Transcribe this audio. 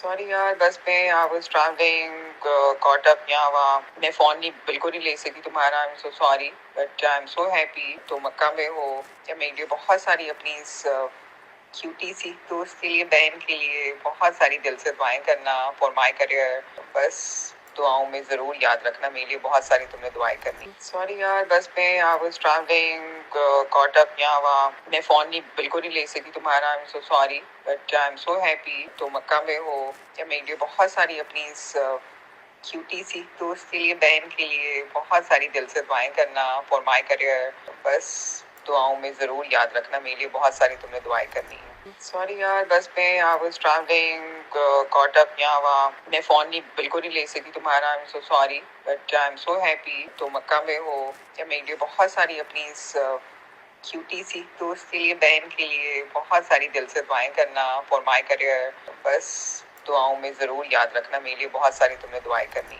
Sorry یار، بس میں آئی واز ٹریولنگ کاٹ اپ یہاں وہاں، میں فون بالکل نہیں لے سکی تمہارا. I am so sorry but I am so happy تو مکہ میں ہو. یا میرے لیے بہت ساری اپنی کیوٹی سی دوست کے لیے، بہن کے لیے بہت ساری دل سے دعائیں کرنا فار مائی کریئر. بس دعاؤں میں ضرور یاد رکھنا، میرے لیے بہت ساری تم نے دعائیں کرنی. سوری یار، بس میں آئی واز ٹریولنگ کاٹ اپ یہاں وہاں، میں فون بالکل نہیں لے سکی تمہارا. I am so sorry but I am so happy تو مکہ میں ہو. یا میرے لیے بہت ساری اپنی کیوٹی سی دوست کے لیے، بہن کے لیے بہت ساری دل سے دعائیں کرنا فار مائی کریئر. بس دعاؤں میں ضرور یاد رکھنا، میرے لیے بہت ساری تم نے دعائیں کرنی. سوری یار، بس میں آئی واز ٹریولنگ کاٹ اپ یہاں وہاں، میں فون بالکل نہیں لے سکی تمہارا. I am so sorry but I am so happy تو مکہ میں ہو. یا میرے لیے بہت ساری اپنی کیوٹی سی دوست کے لیے، بہن کے لیے بہت ساری دل سے دعائیں کرنا فار مائی کریئر. بس دعاؤں میں ضرور یاد رکھنا، میرے لیے بہت ساری تم نے دعائیں کرنی.